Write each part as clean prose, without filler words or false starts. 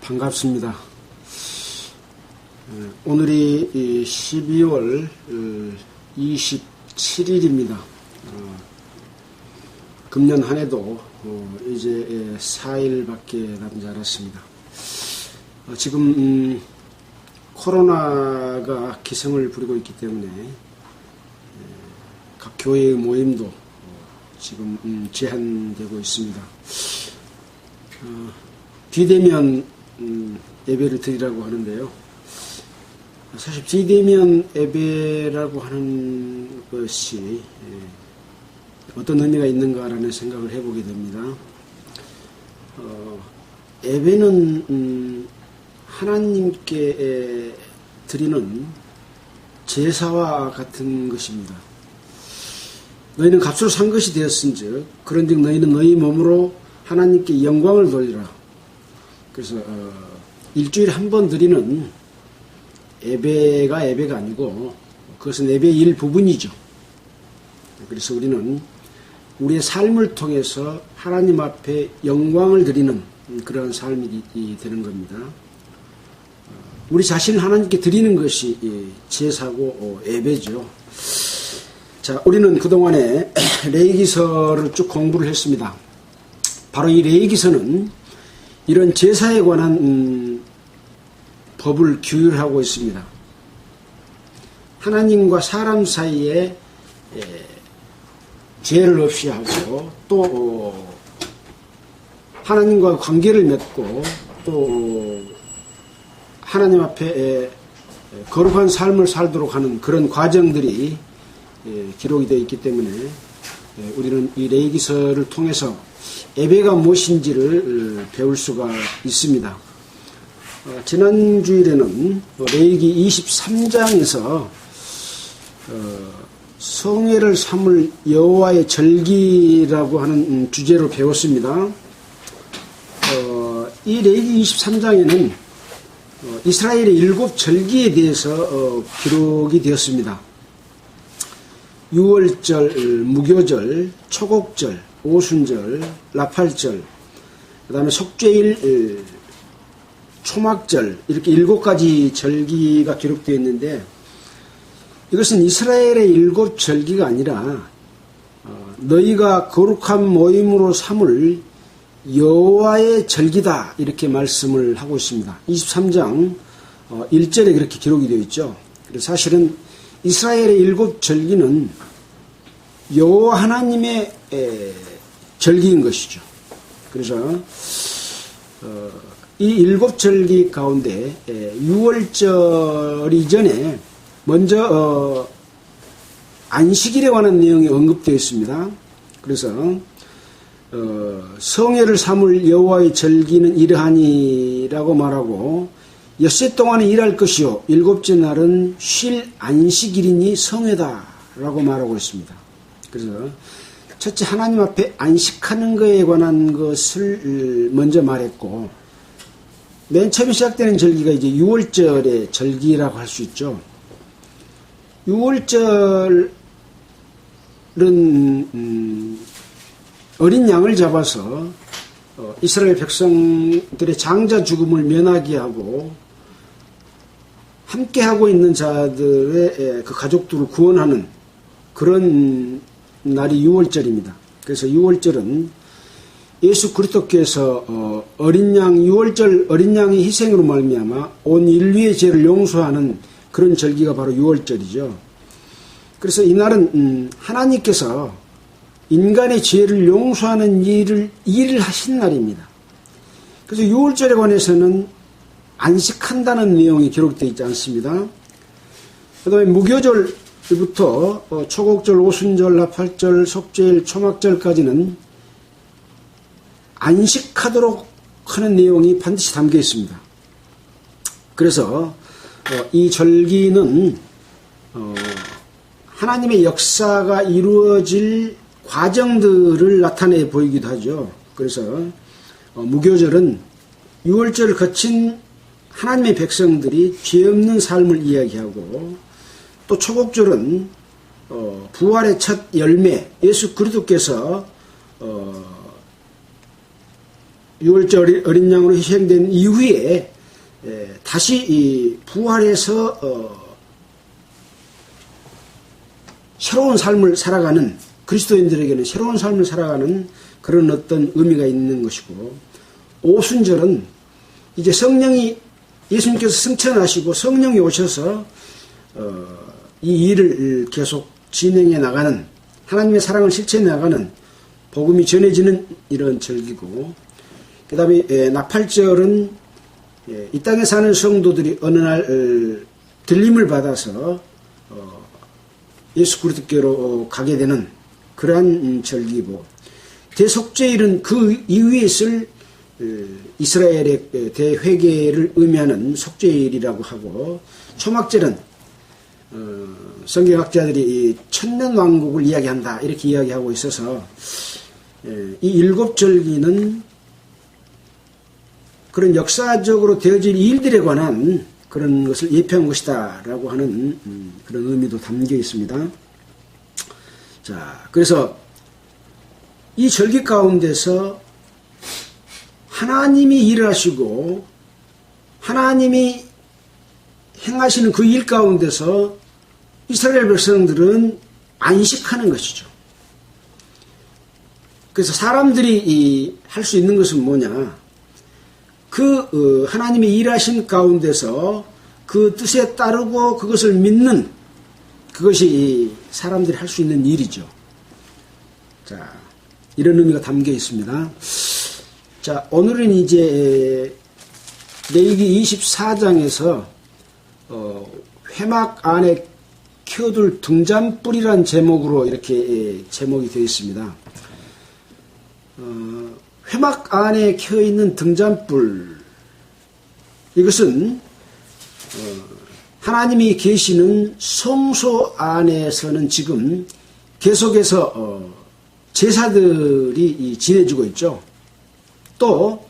반갑습니다. 오늘이 12월 27일입니다. 금년 한 해도 이제 4일밖에 남지 않았습니다. 지금 코로나가 기승을 부리고 있기 때문에 각 교회의 모임도 지금 제한되고 있습니다. 비대면 예배를 드리라고 하는데요. 사실 비대면 예배라고 하는 것이 어떤 의미가 있는가라는 생각을 해보게 됩니다. 예배는 하나님께 드리는 제사와 같은 것입니다. 너희는 값으로 산 것이 되었은즉 그런즉 너희는 너희 몸으로 하나님께 영광을 돌리라. 그래서 일주일에 한 번 드리는 예배가 아니고 그것은 예배의 일부분이죠. 그래서 우리는 우리의 삶을 통해서 하나님 앞에 영광을 드리는 그런 삶이 되는 겁니다. 우리 자신을 하나님께 드리는 것이 제사고 예배죠. 자, 우리는 그동안에 레위기서를 쭉 공부를 했습니다. 바로 이 레위기서는 이런 제사에 관한 법을 규율하고 있습니다. 하나님과 사람 사이에 죄를 없이 하고 또 하나님과 관계를 맺고 또 하나님 앞에 거룩한 삶을 살도록 하는 그런 과정들이 기록이 되어 있기 때문에 우리는 이 레위기서를 통해서 예배가 무엇인지를 배울 수가 있습니다. 지난 주일에는 레위기 23장에서 성회를 삼을 여호와의 절기라고 하는 주제로 배웠습니다. 이 레위기 23장에는 이스라엘의 7절기에 대해서 기록이 되었습니다. 유월절, 무교절, 초곡절, 오순절, 나팔절, 그 다음에 속죄일, 초막절, 이렇게 7가지 절기가 기록되어 있는데 이것은 이스라엘의 7절기가 아니라 너희가 거룩한 모임으로 삼을 여호와의 절기다 이렇게 말씀을 하고 있습니다. 23장 1절에 그렇게 기록이 되어 있죠. 그래서 사실은 이스라엘의 7절기는 여호와 하나님의 절기인 것이죠. 그래서 이 7절기 가운데 6월절 이전에 먼저 안식일에 관한 내용이 언급되어 있습니다. 그래서 성회를 삼을 여호와의 절기는 이러하니라고 말하고 엿새 동안에 일할 것이요 7째 날은 쉴 안식일이니 성회다라고 말하고 있습니다. 그래서 첫째 하나님 앞에 안식하는 것에 관한 것을 먼저 말했고 맨 처음에 시작되는 절기가 이제 6월절의 절기라고 할 수 있죠. 6월절은 어린 양을 잡아서 이스라엘 백성들의 장자 죽음을 면하게 하고 함께하고 있는 자들의 그 가족들을 구원하는 그런 날이 6월절입니다. 그래서 6월절은 예수 그리스도께서 어린 양 6월절 어린 양의 희생으로 말미암아 온 인류의 죄를 용서하는 그런 절기가 바로 6월절이죠. 그래서 이날은 하나님께서 인간의 죄를 용서하는 일을 하신 날입니다. 그래서 6월절에 관해서는 안식한다는 내용이 기록되어 있지 않습니다. 그 다음에 무교절부터 초곡절, 오순절, 나팔절, 속죄일, 초막절까지는 안식하도록 하는 내용이 반드시 담겨 있습니다. 그래서 이 절기는 하나님의 역사가 이루어질 과정들을 나타내 보이기도 하죠. 그래서 무교절은 6월절을 거친 하나님의 백성들이 죄 없는 삶을 이야기하고 또 초곡절은 부활의 첫 열매 예수 그리스도께서 유월절 어린 양으로 희생된 이후에 다시 부활해서 새로운 삶을 살아가는, 그리스도인들에게는 새로운 삶을 살아가는 그런 어떤 의미가 있는 것이고, 오순절은 이제 성령이, 예수님께서 승천하시고 성령이 오셔서 이 일을 계속 진행해 나가는, 하나님의 사랑을 실천해 나가는, 복음이 전해지는 이런 절기고, 그 다음에 나팔절은 이 땅에 사는 성도들이 어느 날 들림을 받아서 예수 그리스도께로 가게 되는 그러한 절기고, 대속죄일은 그 이후에 있을 이스라엘의 대회개를 의미하는 속죄일이라고 하고, 초막절은 성경학자들이 천년왕국을 이야기한다 이렇게 이야기하고 있어서 이 일곱 절기는 그런 역사적으로 되어질 일들에 관한 그런 것을 예표한 것이다 라고 하는 그런 의미도 담겨 있습니다. 자, 그래서 이 절기 가운데서 하나님이 일을 하시고 하나님이 행하시는 그 일 가운데서 이스라엘 백성들은 안식하는 것이죠. 그래서 사람들이 할 수 있는 것은 뭐냐? 그 하나님의 일하신 가운데서 그 뜻에 따르고 그것을 믿는, 그것이 사람들이 할 수 있는 일이죠. 자, 이런 의미가 담겨 있습니다. 자, 오늘은 이제 레위기 24장에서 회막 안에 켜둘 등잔불이란 제목으로 이렇게 제목이 되어 있습니다. 회막 안에 켜있는 등잔불, 이것은 하나님이 계시는 성소 안에서는 지금 계속해서 제사들이 지내지고 있죠. 또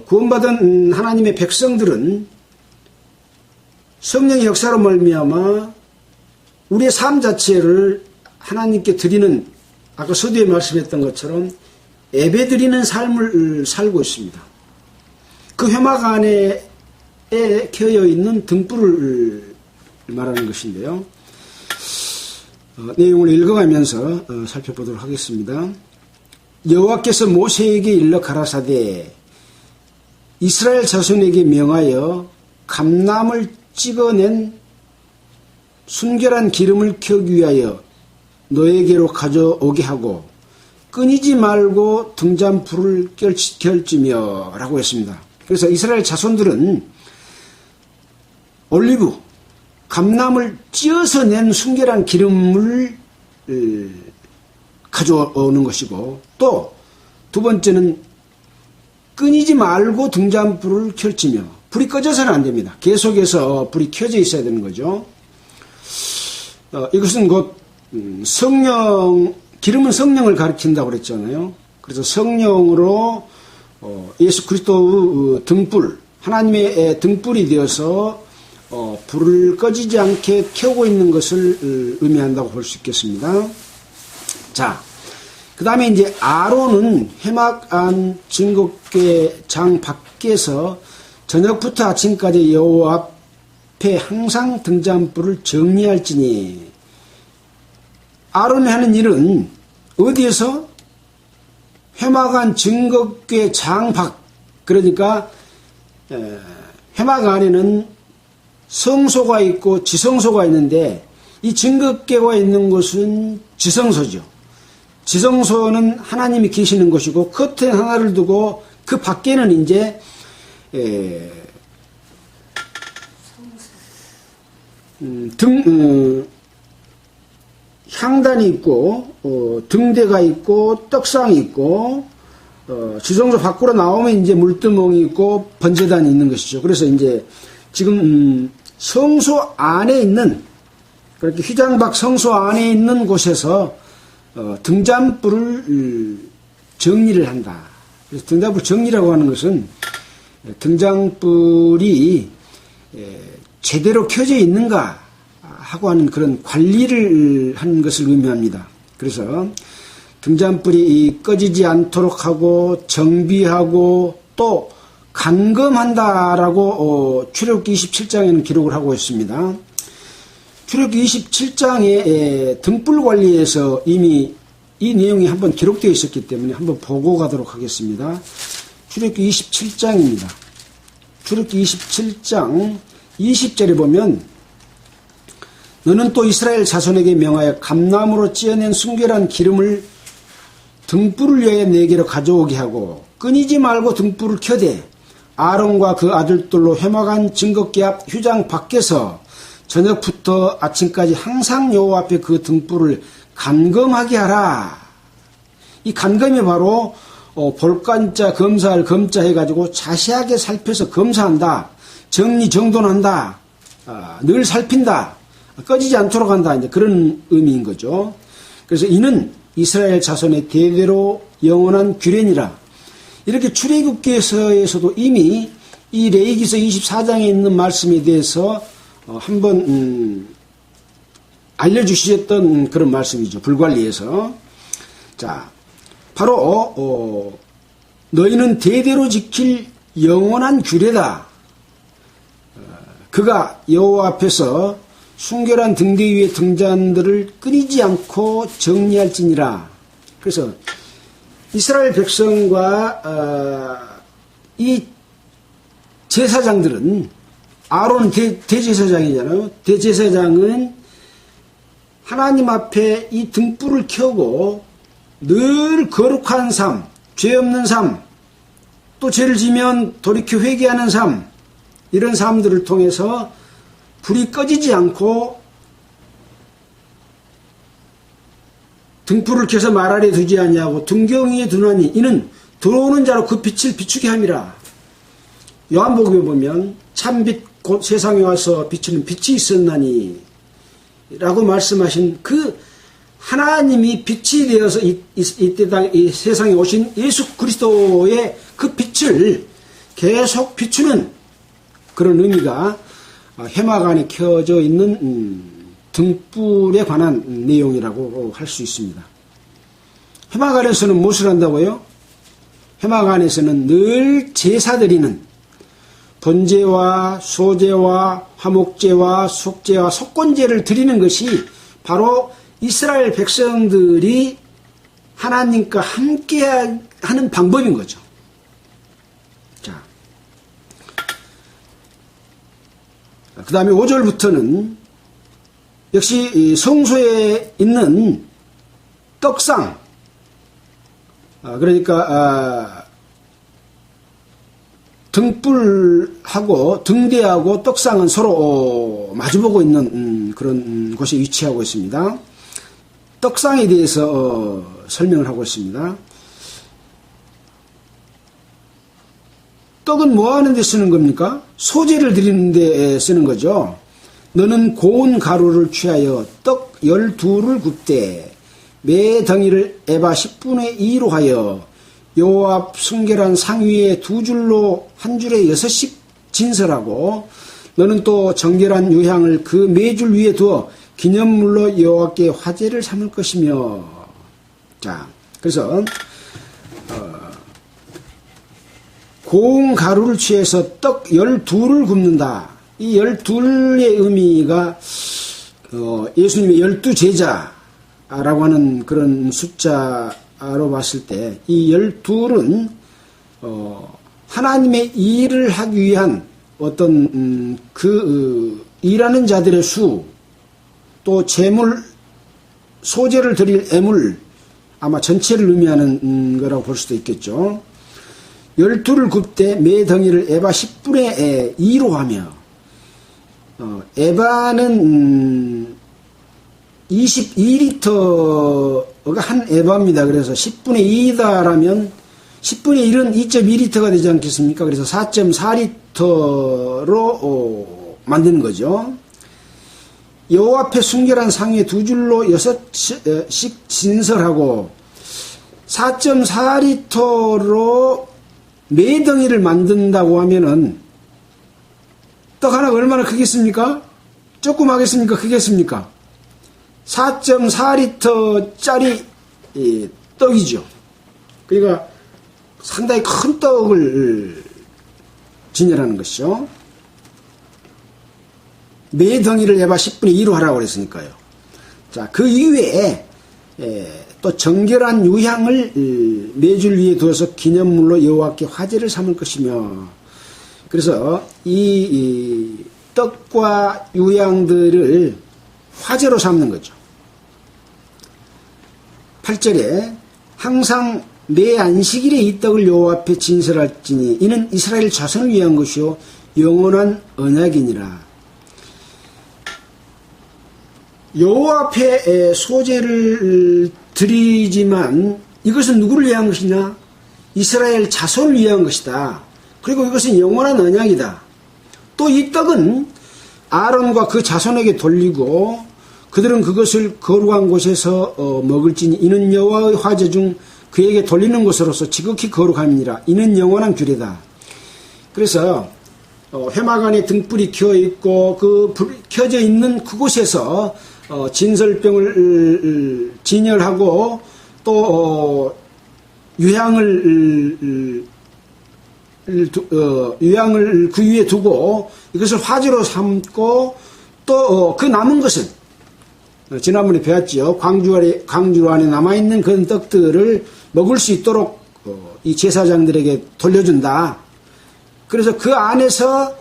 구원받은 하나님의 백성들은 성령의 역사로 말미암아 우리의 삶 자체를 하나님께 드리는, 아까 서두에 말씀했던 것처럼 예배드리는 삶을 살고 있습니다. 그 회막 안에 켜여 있는 등불을 말하는 것인데요. 내용을 읽어가면서 살펴보도록 하겠습니다. 여호와께서 모세에게 일러 가라사대 이스라엘 자손에게 명하여 감람을 찍어낸 순결한 기름을 켜기 위하여 너에게로 가져오게 하고 끊이지 말고 등잔불을 결지며 라고 했습니다. 그래서 이스라엘 자손들은 올리브, 감람을 찧어서 낸 순결한 기름을 가져오는 것이고, 또 두 번째는 끊이지 말고 등잔불을 켜지며, 불이 꺼져서는 안 됩니다. 계속해서 불이 켜져 있어야 되는 거죠. 이것은 곧 기름은 성령을 가리킨다고 그랬잖아요. 그래서 성령으로 예수 그리스도의 등불, 하나님의 등불이 되어서 불을 꺼지지 않게 켜고 있는 것을 의미한다고 볼 수 있겠습니다. 자, 그 다음에 이제 아론은 회막 안 증거궤장 밖에서 저녁부터 아침까지 여호와 앞에 항상 등잔불을 정리할지니, 아론이 하는 일은 어디에서? 회막 안 증거궤장 밖, 그러니까 회막 안에는 성소가 있고 지성소가 있는데, 이 증거궤가 있는 곳은 지성소죠. 지성소는 하나님이 계시는 곳이고, 커튼 하나를 두고 그 밖에는 이제 향단이 있고 등대가 있고 떡상이 있고, 지성소 밖으로 나오면 이제 물두멍이 있고 번제단이 있는 것이죠. 그래서 이제 지금 성소 안에 있는, 그렇게 휘장 밖 성소 안에 있는 곳에서 등잔불을 정리를 한다. 그래서 등잔불 정리라고 하는 것은 등잔불이 제대로 켜져 있는가 하고 하는 그런 관리를 하는 것을 의미합니다. 그래서 등잔불이 꺼지지 않도록 하고 정비하고 또 감금한다라고 출애굽기 27장에는 기록을 하고 있습니다. 출애굽기 27장의 등불 관리에서 이미 이 내용이 한번 기록되어 있었기 때문에 한번 보고 가도록 하겠습니다. 출애굽기 27장입니다. 출애굽기 27장 20절에 보면 너는 또 이스라엘 자손에게 명하여 감나무로 찌어낸 순결한 기름을 등불을 위하여 내게로 가져오게 하고 끊이지 말고 등불을 켜되 아론과 그 아들들로 회막한 증거궤 앞 휴장 밖에서 저녁부터 아침까지 항상 여호와 앞에 그 등불을 감금하게 하라. 이 감금이 바로 볼간자 검사할 검자 해가지고 자세하게 살펴서 검사한다. 정리정돈한다. 늘 살핀다. 꺼지지 않도록 한다. 이제 그런 의미인 거죠. 그래서 이는 이스라엘 자손의 대대로 영원한 규례니라. 이렇게 출애굽기에서도 이미 이 레위기서 24장에 있는 말씀에 대해서 한번 알려주셨던 그런 말씀이죠. 불관리에서. 자, 바로 너희는 대대로 지킬 영원한 규례다. 그가 여호와 앞에서 순결한 등대 위의 등잔들을 끊이지 않고 정리할지니라. 그래서 이스라엘 백성과 이 제사장들은 아론 대제사장이잖아요. 대제사장은 하나님 앞에 이 등불을 켜고 늘 거룩한 삶, 죄 없는 삶, 또 죄를 지면 돌이켜 회개하는 삶, 이런 삶들을 통해서 불이 꺼지지 않고 등불을 켜서 말 아래 두지 아니하고 등경 위에 두나니 이는 들어오는 자로 그 빛을 비추게 함이라. 요한복음에 보면 참빛 곧 세상에 와서 비추는 빛이 있었나니 라고 말씀하신 그 하나님이 빛이 되어서 이 세상에 오신 예수 그리스도의 그 빛을 계속 비추는 그런 의미가 회막 안에 켜져 있는 등불에 관한 내용이라고 할 수 있습니다. 회막 안에서는 무엇을 한다고요? 회막 안에서는 늘 제사드리는 번제와 소제와 화목제와 속제와 속건제를 드리는 것이 바로 이스라엘 백성들이 하나님과 함께 하는 방법인 거죠. 자, 그 다음에 5절부터는 역시 성소에 있는 떡상, 그러니까 등불하고 등대하고 떡상은 서로 마주보고 있는 그런 곳에 위치하고 있습니다. 떡상에 대해서 설명을 하고 있습니다. 떡은 뭐 하는 데 쓰는 겁니까? 소제를 드리는 데 쓰는 거죠. 너는 고운 가루를 취하여 떡 12를 굽되 매 덩이를 에바 10분의 2로 하여 여호와 앞 순결한 상 위에 2줄로 한 줄에 6씩 진설하고 너는 또 정결한 유향을 그 매 줄 위에 두어 기념물로 여호와께 화제를 삼을 것이며. 자, 그래서 고운 가루를 취해서 떡 12를 굽는다. 이 12의 의미가 예수님의 12제자라고 하는 그런 숫자로 봤을 때 이 12은 하나님의 일을 하기 위한 어떤 일하는 자들의 수, 또 제물, 소제를 드릴 애물, 아마 전체를 의미하는 거라고 볼 수도 있겠죠. 12를 굽되 매 덩이를 에바 10분의 2로 하며, 에바는 22리터가 한 에바입니다. 그래서 10분의 2다라면 10분의 1은 2.2리터가 되지 않겠습니까? 그래서 4.4리터로 만드는 거죠. 여호와 앞에 순결한 상에 2줄로 6씩 진설하고 4.4리터로 매 덩이를 만든다고 하면은 떡 하나가 얼마나 크겠습니까? 조금 하겠습니까? 크겠습니까? 4.4리터짜리 떡이죠. 그러니까 상당히 큰 떡을 진열하는 것이죠. 매 덩이를 해봐 10분의 2로 하라고 그랬으니까요. 자, 그 이외에 또 정결한 유향을 매줄 위에 두어서 기념물로 여호와께 화제를 삼을 것이며, 그래서 이 떡과 유향들을 화제로 삼는 거죠. 8절에 항상 매 안식일에 이 떡을 여호와 앞에 진설할지니 이는 이스라엘 자손을 위한 것이요 영원한 언약이니라. 여호와 앞에 소제를 드리지만 이것은 누구를 위한 것이냐? 이스라엘 자손을 위한 것이다. 그리고 이것은 영원한 언약이다. 또 이 떡은 아론과 그 자손에게 돌리고 그들은 그것을 거룩한 곳에서 먹을지니 이는 여호와의 화제 중 그에게 돌리는 것으로서 지극히 거룩함이니라. 이는 영원한 규례다. 그래서 회막 안에 등불이 켜져 있고 그 불이 켜져 있는 그곳에서 진설병을 진열하고 또 유향을 그 위에 두고 이것을 화제로 삼고 또 그 남은 것은 지난번에 배웠지요. 광주 안에 남아있는 그런 떡들을 먹을 수 있도록 이 제사장들에게 돌려준다. 그래서 그 안에서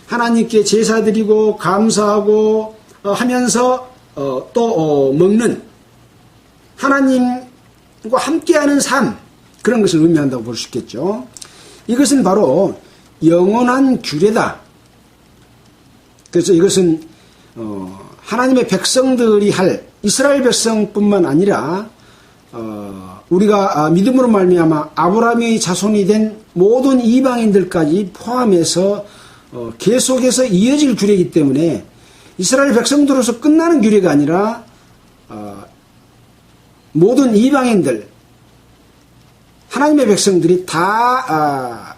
하나님께 제사 드리고 감사하고 하면서 또 먹는 하나님과 함께하는 삶, 그런 것을 의미한다고 볼 수 있겠죠. 이것은 바로 영원한 규례다. 그래서 이것은 하나님의 백성들이 할, 이스라엘 백성뿐만 아니라 우리가 믿음으로 말미암아 아브라함의 자손이 된 모든 이방인들까지 포함해서 계속해서 이어질 규례이기 때문에 이스라엘 백성들로서 끝나는 규례가 아니라 모든 이방인들, 하나님의 백성들이 다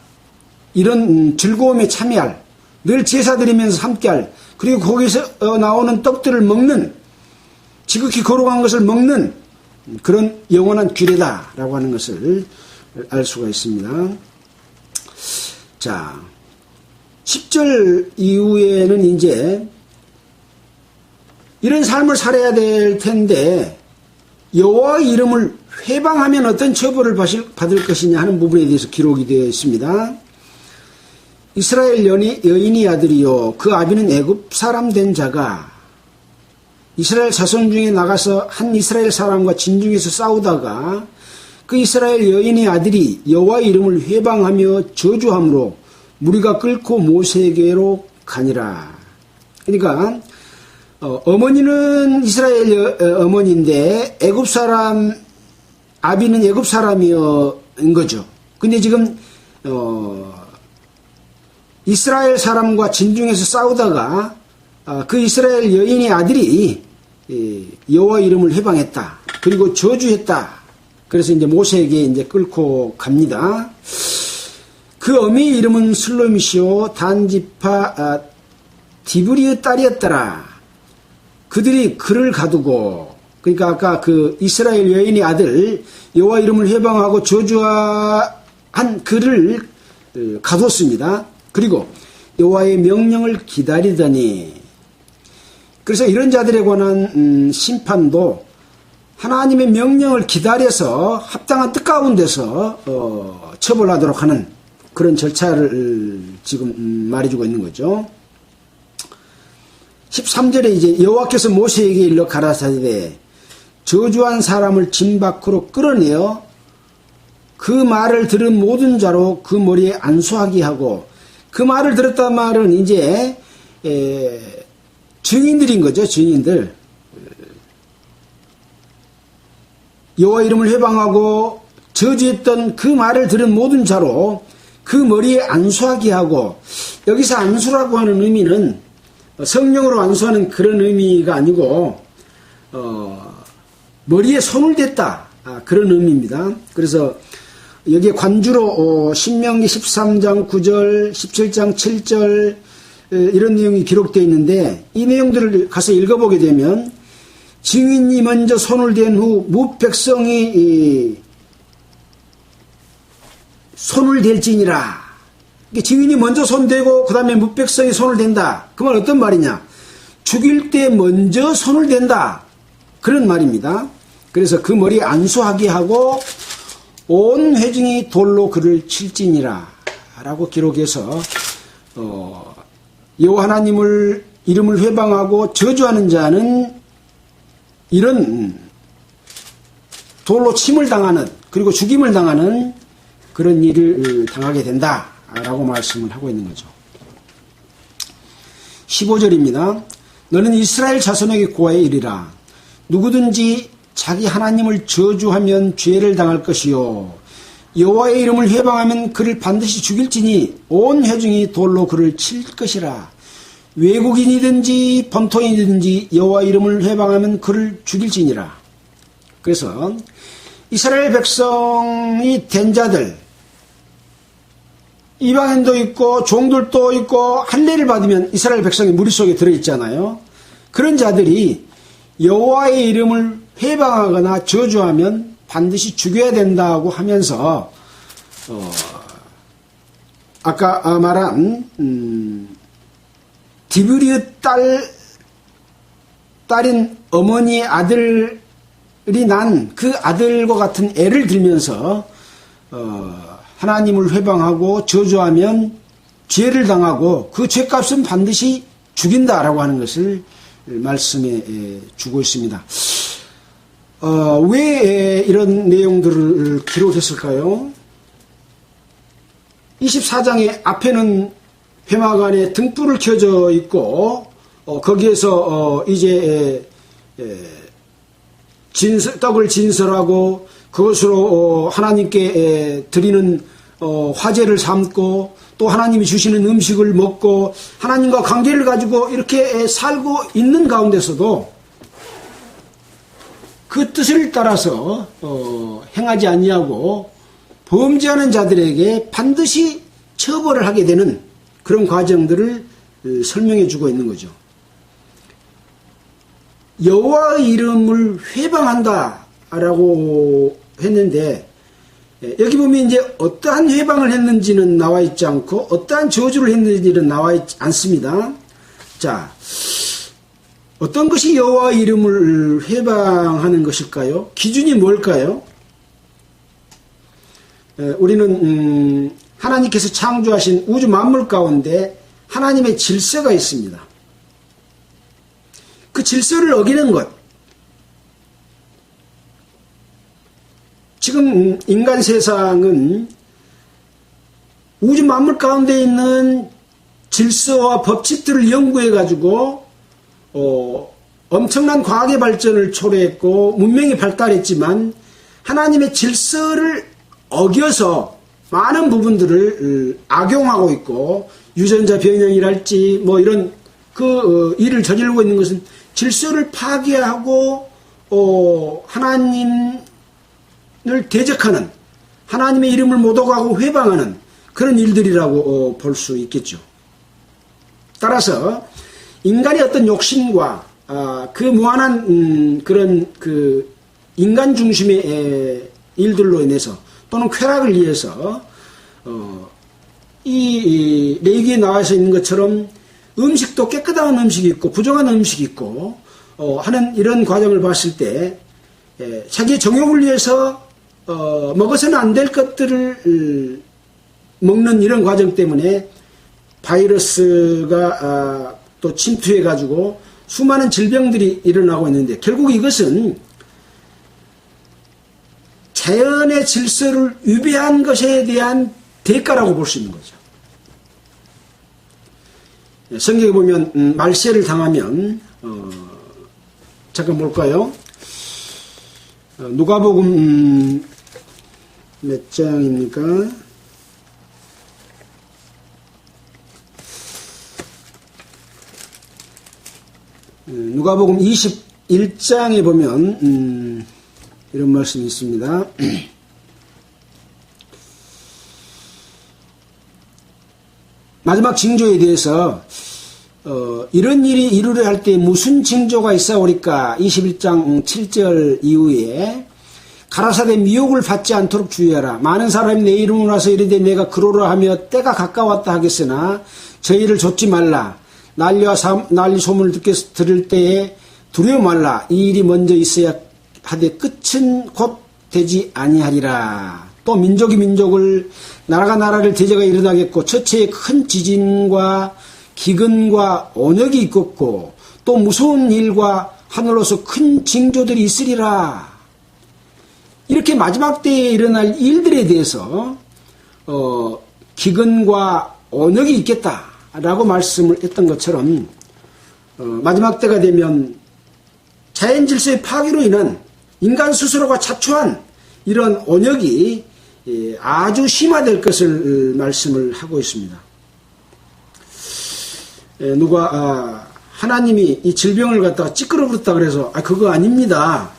이런 즐거움에 참여할, 늘 제사 드리면서 함께할, 그리고 거기서 나오는 떡들을 먹는, 지극히 거룩한 것을 먹는 그런 영원한 규례다라고 하는 것을 알 수가 있습니다. 자, 10절 이후에는 이제 이런 삶을 살아야 될 텐데 여호와의 이름을 회방하면 어떤 처벌을 받을 것이냐 하는 부분에 대해서 기록이 되어 있습니다. 이스라엘 여인의 아들이요 그 아비는 애굽 사람 된 자가 이스라엘 자손 중에 나가서 한 이스라엘 사람과 진중에서 싸우다가 그 이스라엘 여인의 아들이 여호와의 이름을 회방하며 저주함으로 무리가 끌고 모세에게로 가니라. 그러니까 어머니는 이스라엘 어머니인데 애굽 사람, 아비는 애굽 사람인 거죠. 근데 지금 이스라엘 사람과 진중에서 싸우다가 그 이스라엘 여인의 아들이 여호와 이름을 회방했다. 그리고 저주했다. 그래서 이제 모세에게 이제 끌고 갑니다. 그 어미의 이름은 슬로미시오 단지파 디브리의 딸이었더라. 그들이 그를 가두고, 그러니까 아까 그 이스라엘 여인의 아들 여호와 이름을 회방하고 저주한 그를 가뒀습니다. 그리고 여호와의 명령을 기다리더니, 그래서 이런 자들에 관한 심판도 하나님의 명령을 기다려서 합당한 뜻 가운데서 처벌하도록 하는 그런 절차를 지금 말해주고 있는 거죠. 13절에 이제 여호와께서 모세에게 일러 가라사대 저주한 사람을 진 밖으로 끌어내어 그 말을 들은 모든 자로 그 머리에 안수하게 하고, 그 말을 들었단 말은 이제 증인들인 거죠. 증인들. 여호와 이름을 회방하고 저주했던 그 말을 들은 모든 자로 그 머리에 안수하게 하고, 여기서 안수라고 하는 의미는 성령으로 안수하는 그런 의미가 아니고 머리에 손을 댔다, 그런 의미입니다. 그래서 여기에 관주로 신명기 13장 9절 17장 7절 이런 내용이 기록되어 있는데, 이 내용들을 가서 읽어보게 되면 증인이 먼저 손을 댄 후 무백성이 손을 댈지니라. 증인이 먼저 손대고 그 다음에 뭇백성이 손을 댄다. 그 말 어떤 말이냐? 죽일 때 먼저 손을 댄다. 그런 말입니다. 그래서 그 머리 안수하게 하고 온 회중이 돌로 그를 칠지니라 라고 기록해서 여호와 하나님을 이름을 회방하고 저주하는 자는 이런 돌로 침을 당하는 그리고 죽임을 당하는 그런 일을 당하게 된다라고 말씀을 하고 있는 거죠. 15절입니다. 너는 이스라엘 자손에게 고하여 이르라. 누구든지 자기 하나님을 저주하면 죄를 당할 것이요 여호와의 이름을 회방하면 그를 반드시 죽일지니 온 회중이 돌로 그를 칠 것이라. 외국인이든지 본토인이든지 여호와 이름을 회방하면 그를 죽일지니라. 그래서 이스라엘 백성이 된 자들, 이방인도 있고 종들도 있고 할례를 받으면 이스라엘 백성이 무리 속에 들어있잖아요. 그런 자들이 여호와의 이름을 회방하거나 저주하면 반드시 죽여야 된다고 하면서 아까 말한 디브리의 딸인 어머니의 아들이 난 그 아들과 같은 애를 들면서 하나님을 회방하고 저주하면 죄를 당하고 그 죄값은 반드시 죽인다라고 하는 것을 말씀해 주고 있습니다. 왜 이런 내용들을 기록했을까요? 24장의 앞에는 회막 안에 등불을 켜져 있고 거기에서 이제 떡을 진설하고 그것으로 하나님께 드리는 화제를 삼고 또 하나님이 주시는 음식을 먹고 하나님과 관계를 가지고 이렇게 살고 있는 가운데서도 그 뜻을 따라서 행하지 아니하고 범죄하는 자들에게 반드시 처벌을 하게 되는 그런 과정들을 설명해 주고 있는 거죠. 여호와의 이름을 회방한다라고 했는데 여기 보면 이제 어떠한 회방을 했는지는 나와 있지 않고 어떠한 저주를 했는지는 나와 있지 않습니다. 자, 어떤 것이 여호와의 이름을 회방하는 것일까요? 기준이 뭘까요? 우리는 하나님께서 창조하신 우주 만물 가운데 하나님의 질서가 있습니다. 그 질서를 어기는 것. 지금 인간 세상은 우주 만물 가운데 있는 질서와 법칙들을 연구해 가지고 엄청난 과학의 발전을 초래했고 문명이 발달했지만 하나님의 질서를 어겨서 많은 부분들을 악용하고 있고 유전자 변형이랄지 뭐 이런 일을 저지르고 있는 것은 질서를 파괴하고 하나님을 대적하는 하나님의 이름을 모독하고 회방하는 그런 일들이라고 볼 수 있겠죠. 따라서 인간의 어떤 욕심과 그 무한한 그런 인간 중심의 일들로 인해서 또는 쾌락을 위해서 이 레위기에 나와서 있는 것처럼 음식도 깨끗한 음식이 있고 부정한 음식이 있고 하는 이런 과정을 봤을 때 자기의 정욕을 위해서 먹어서는 안 될 것들을 먹는 이런 과정 때문에 바이러스가 또 침투해 가지고 수많은 질병들이 일어나고 있는데 결국 이것은 자연의 질서를 위배한 것에 대한 대가라고 볼 수 있는 거죠. 성경에 보면 말세를 당하면 잠깐 볼까요? 누가복음 몇 장입니까? 누가복음 21장에 보면 이런 말씀이 있습니다. 마지막 징조에 대해서 이런 일이 이루려 할 때 무슨 징조가 있사오리까 21장 7절 이후에 가라사대 미혹을 받지 않도록 주의하라. 많은 사람이 내 이름으로 와서 이르되 내가 그러라 하며 때가 가까웠다 하겠으나 저희를 좇지 말라. 난리와 난리 소문을 들을 때에 두려워 말라. 이 일이 먼저 있어야 하되 끝은 곧 되지 아니하리라. 또 민족이 민족을 나라가 나라를 대제가 일어나겠고 처체에 큰 지진과 기근과 언역이 있겠고 또 무서운 일과 하늘로서 큰 징조들이 있으리라. 이렇게 마지막 때에 일어날 일들에 대해서 기근과 언역이 있겠다라고 말씀을 했던 것처럼 마지막 때가 되면 자연 질서의 파괴로 인한 인간 스스로가 자초한 이런 언역이 아주 심화될 것을 말씀을 하고 있습니다. 누가 하나님이 이 질병을 갖다가 찌끄러졌다 그래서 그거 아닙니다.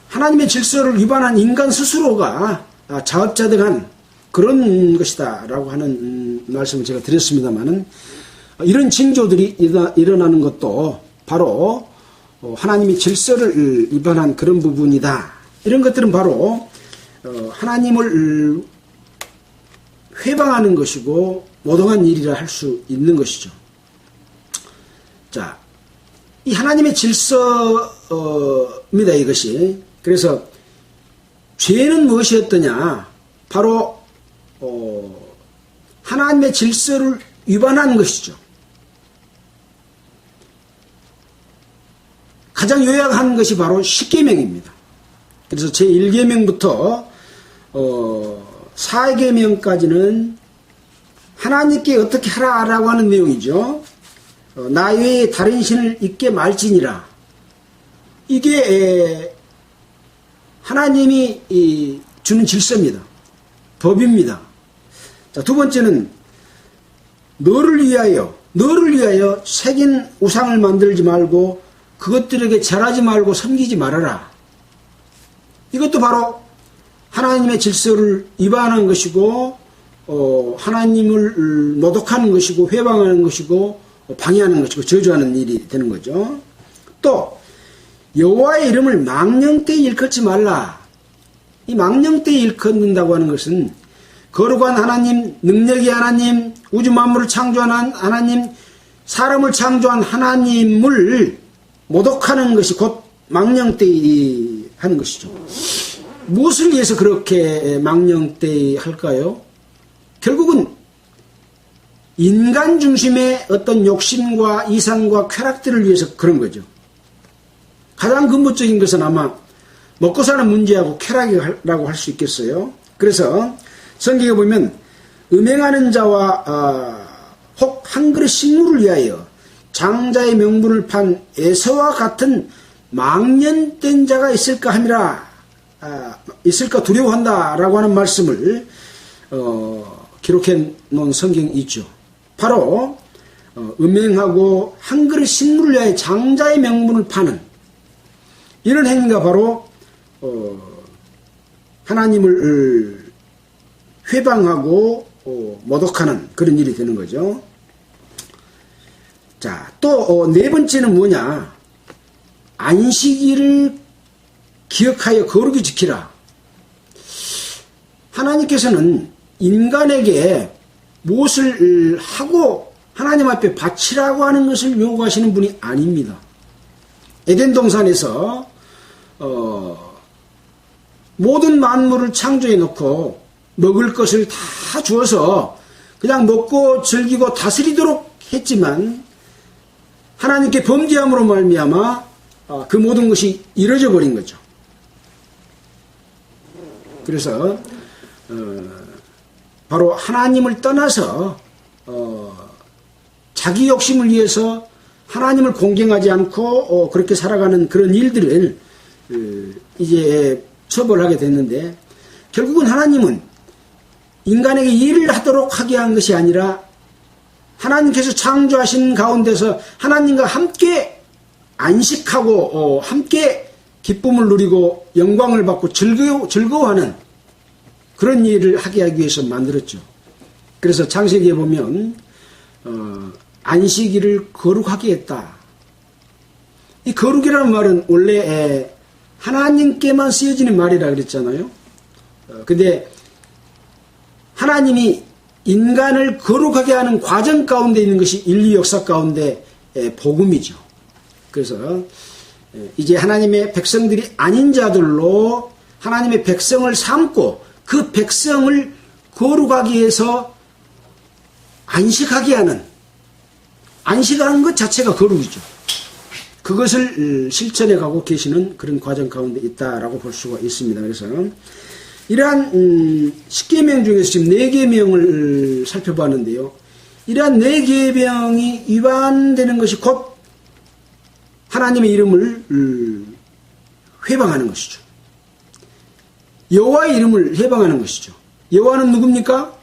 하나님의 질서를 위반한 인간 스스로가 자업자득한 그런 것이다 라고 하는 말씀을 제가 드렸습니다마는 이런 징조들이 일어나는 것도 바로 하나님의 질서를 위반한 그런 부분이다. 이런 것들은 바로 하나님을 회방하는 것이고 모독한 일이라 할 수 있는 것이죠. 자, 이 하나님의 질서입니다, 이것이. 그래서 죄는 무엇이었더냐? 바로 하나님의 질서를 위반한 것이죠. 가장 요약한 것이 바로 십계명입니다. 그래서 제1계명부터 4계명까지는 하나님께 어떻게 하라라고 하는 내용이죠. 나 외에 다른 신을 잊게 말지니라. 이게 하나님이 주는 질서입니다. 법입니다. 자, 두 번째는 너를 위하여 새긴 우상을 만들지 말고 그것들에게 절하지 말고 섬기지 말아라. 이것도 바로 하나님의 질서를 위반하는 것이고 하나님을 모독하는 것이고 회방하는 것이고 방해하는 것이고 저주하는 일이 되는 거죠. 또 여호와의 이름을 망령되이 일컫지 말라. 이 망령되이 일컫는다고 하는 것은 거룩한 하나님, 능력의 하나님, 우주 만물을 창조한 하나님, 사람을 창조한 하나님을 모독하는 것이 곧 망령되이 하는 것이죠. 무엇을 위해서 그렇게 망령되이 할까요? 결국은 인간 중심의 어떤 욕심과 이상과 쾌락들을 위해서 그런 거죠. 가장 근본적인 것은 아마 먹고 사는 문제하고 쾌락이라고 할 수 있겠어요. 그래서 성경에 보면 음행하는 자와 혹 한 그릇 식물을 위하여 장자의 명분을 판 에서와 같은 망령된 자가 있을까 함이라. 있을까 두려워한다라고 하는 말씀을 기록해 놓은 성경이 있죠. 바로 음행하고 한 그릇 식물을 위하여 장자의 명분을 파는 이런 행위가 바로 하나님을 회방하고 모독하는 그런 일이 되는 거죠. 자, 또 네 번째는 뭐냐? 안식일을 기억하여 거룩히 지키라. 하나님께서는 인간에게 무엇을 하고 하나님 앞에 바치라고 하는 것을 요구하시는 분이 아닙니다. 에덴 동산에서 모든 만물을 창조해 놓고 먹을 것을 다 주어서 그냥 먹고 즐기고 다스리도록 했지만 하나님께 범죄함으로 말미암아 그 모든 것이 이루어져 버린 거죠. 그래서 바로 하나님을 떠나서 자기 욕심을 위해서 하나님을 공경하지 않고 그렇게 살아가는 그런 일들을 이제 처벌하게 됐는데 결국은 하나님은 인간에게 일을 하도록 하게 한 것이 아니라 하나님께서 창조하신 가운데서 하나님과 함께 안식하고 함께 기쁨을 누리고 영광을 받고 즐거워하는 그런 일을 하게 하기 위해서 만들었죠. 그래서 창세기에 보면 안식일을 거룩하게 했다. 이 거룩이라는 말은 원래 하나님께만 쓰여지는 말이라 그랬잖아요. 근데 하나님이 인간을 거룩하게 하는 과정 가운데 있는 것이 인류 역사 가운데 복음이죠. 그래서 이제 하나님의 백성들이 아닌 자들로 하나님의 백성을 삼고 그 백성을 거룩하게 해서 안식하는 것 자체가 거룩이죠. 그것을 실천해 가고 계시는 그런 과정 가운데 있다라고 볼 수가 있습니다. 그래서 이러한 10계명 중에서 지금 4계명을 살펴봤는데요. 이러한 4계명이 위반되는 것이 곧 하나님의 이름을 회방하는 것이죠. 여호와의 이름을 회방하는 것이죠. 여호와는 누굽니까?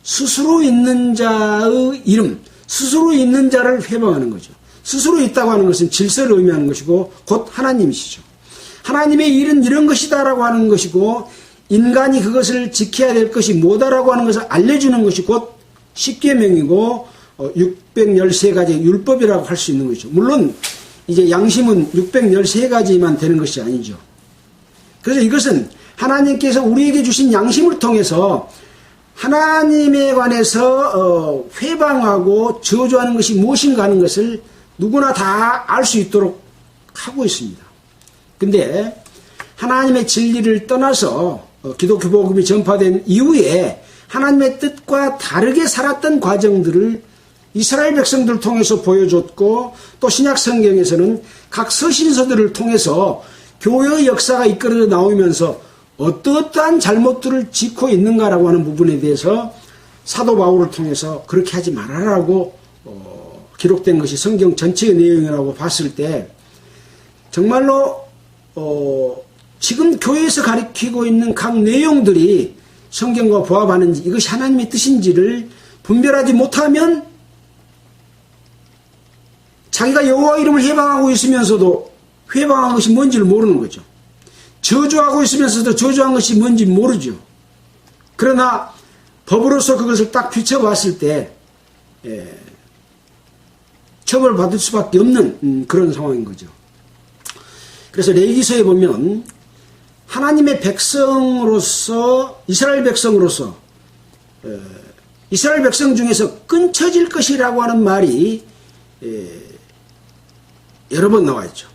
스스로 있는 자의 이름, 스스로 있는 자를 회방하는 거죠. 스스로 있다고 하는 것은 질서를 의미하는 것이고 곧 하나님이시죠. 하나님의 일은 이런 것이다라고 하는 것이고 인간이 그것을 지켜야 될 것이 뭐다라고 하는 것을 알려주는 것이 곧 10계명이고 613가지의 율법이라고 할 수 있는 것이죠. 물론 이제 양심은 613가지만 되는 것이 아니죠. 그래서 이것은 하나님께서 우리에게 주신 양심을 통해서 하나님에 관해서 회방하고 저주하는 것이 무엇인가 하는 것을 누구나 다 알 수 있도록 하고 있습니다. 근데 하나님의 진리를 떠나서 기독교 복음이 전파된 이후에 하나님의 뜻과 다르게 살았던 과정들을 이스라엘 백성들을 통해서 보여줬고 또 신약 성경에서는 각 서신서들을 통해서 교회의 역사가 이끌어 나오면서 어떠한 잘못들을 짓고 있는가라고 하는 부분에 대해서 사도 바울을 통해서 그렇게 하지 말아라고 기록된 것이 성경 전체의 내용이라고 봤을 때 정말로 지금 교회에서 가르치고 있는 각 내용들이 성경과 부합하는지 이것이 하나님의 뜻인지를 분별하지 못하면 자기가 여호와 이름을 회방하고 있으면서도 회방한 것이 뭔지를 모르는 거죠. 저주하고 있으면서도 저주한 것이 뭔지 모르죠. 그러나 법으로서 그것을 딱 비춰봤을 때 처벌받을 수밖에 없는 그런 상황인 거죠. 그래서 레위기서에 보면 하나님의 백성으로서 이스라엘 백성으로서 이스라엘 백성 중에서 끊쳐질 것이라고 하는 말이 여러 번 나와 있죠.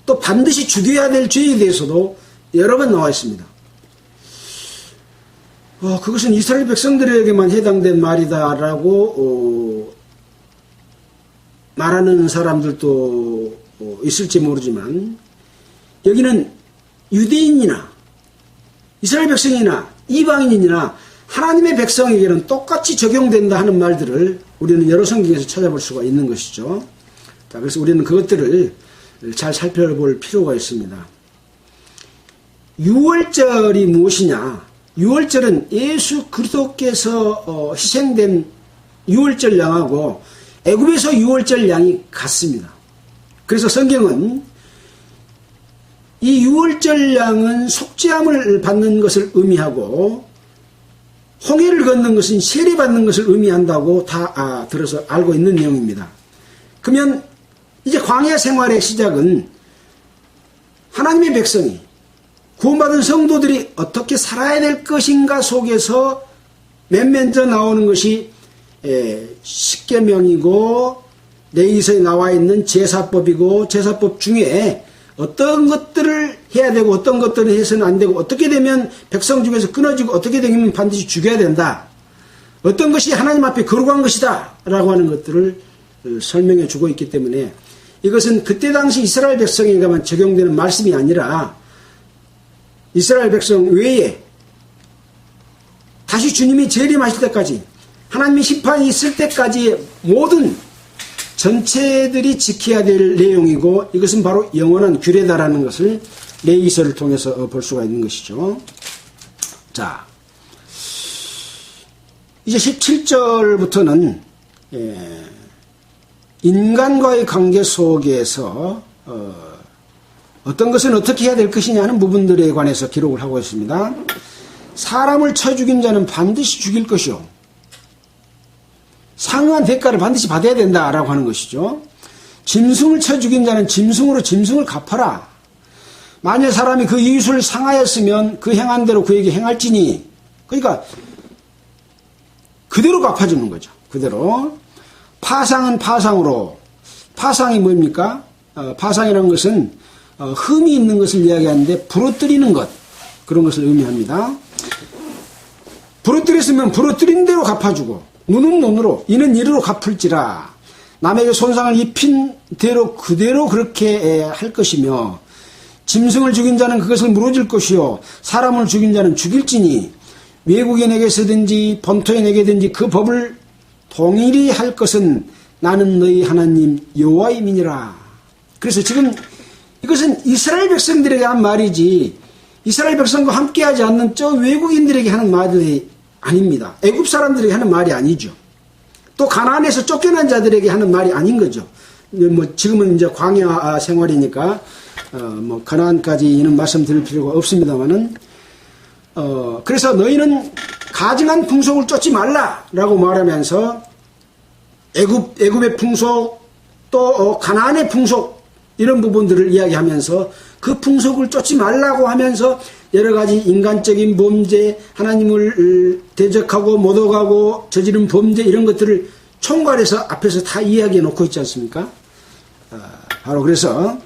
또 반드시 죽여야 될 죄에 대해서도 여러 번 나와 있습니다. 그것은 이스라엘 백성들에게만 해당된 말이다라고 말하는 사람들도 있을지 모르지만 여기는 유대인이나 이스라엘 백성이나 이방인이나 하나님의 백성에게는 똑같이 적용된다 하는 말들을 우리는 여러 성경에서 찾아볼 수가 있는 것이죠. 자, 그래서 우리는 그것들을 잘 살펴볼 필요가 있습니다. 유월절이 무엇이냐? 유월절은 예수 그리스도께서 희생된 유월절 양하고 애굽에서 유월절 양이 같습니다. 그래서 성경은 이 유월절 양은 속죄함을 받는 것을 의미하고 홍해를 걷는 것은 세례받는 것을 의미한다고 다 들어서 알고 있는 내용입니다. 그러면 이제 광야 생활의 시작은 하나님의 백성이 구원받은 성도들이 어떻게 살아야 될 것인가 속에서 맨 먼저 나오는 것이 10계명이고 레위기서에 나와 있는 제사법이고 제사법 중에 어떤 것들을 해야 되고 어떤 것들은 해서는 안 되고 어떻게 되면 백성 중에서 끊어지고 어떻게 되면 반드시 죽여야 된다. 어떤 것이 하나님 앞에 거룩한 것이다 라고 하는 것들을 설명해 주고 있기 때문에 이것은 그때 당시 이스라엘 백성에게만 적용되는 말씀이 아니라 이스라엘 백성 외에 다시 주님이 재림하실 때까지 하나님의 심판이 있을 때까지 모든 전체들이 지켜야 될 내용이고 이것은 바로 영원한 규례다라는 것을 레위기서를 통해서 볼 수가 있는 것이죠. 자, 이제 17절부터는 인간과의 관계 속에서 어떤 것은 어떻게 해야 될 것이냐 하는 부분들에 관해서 기록을 하고 있습니다. 사람을 쳐 죽인 자는 반드시 죽일 것이요. 상응한 대가를 반드시 받아야 된다라고 하는 것이죠. 짐승을 쳐 죽인 자는 짐승으로 짐승을 갚아라. 만일 사람이 그 이웃을 상하였으면 그 행한 대로 그에게 행할지니, 그러니까 그대로 갚아주는 거죠. 그대로. 파상은 파상으로. 파상이 뭡니까? 파상이라는 것은 흠이 있는 것을 이야기하는데 부러뜨리는 것, 그런 것을 의미합니다. 부러뜨렸으면 부러뜨린 대로 갚아주고, 눈은 눈으로, 이는 이로 갚을지라. 남에게 손상을 입힌 대로 그대로 그렇게 할 것이며, 짐승을 죽인 자는 그것을 물어줄 것이요 사람을 죽인 자는 죽일지니, 외국인에게서든지 본토인에게든지 그 법을 동일히 할 것은 나는 너희 하나님 여호와임이니라. 그래서 지금 이것은 이스라엘 백성들에게 한 말이지 이스라엘 백성과 함께하지 않는 저 외국인들에게 하는 말이 아닙니다. 애굽 사람들에게 하는 말이 아니죠. 또 가나안에서 쫓겨난 자들에게 하는 말이 아닌 거죠. 뭐 지금은 이제 광야 생활이니까 뭐 가나안까지는 말씀드릴 필요가 없습니다만은 그래서 너희는 가증한 풍속을 쫓지 말라라고 말하면서 애굽의 풍속 또 가나안의 풍속 이런 부분들을 이야기하면서 그 풍속을 쫓지 말라고 하면서 여러 가지 인간적인 범죄, 하나님을 대적하고 모독하고 저지른 범죄 이런 것들을 총괄해서 앞에서 다 이야기해 놓고 있지 않습니까? 바로 그래서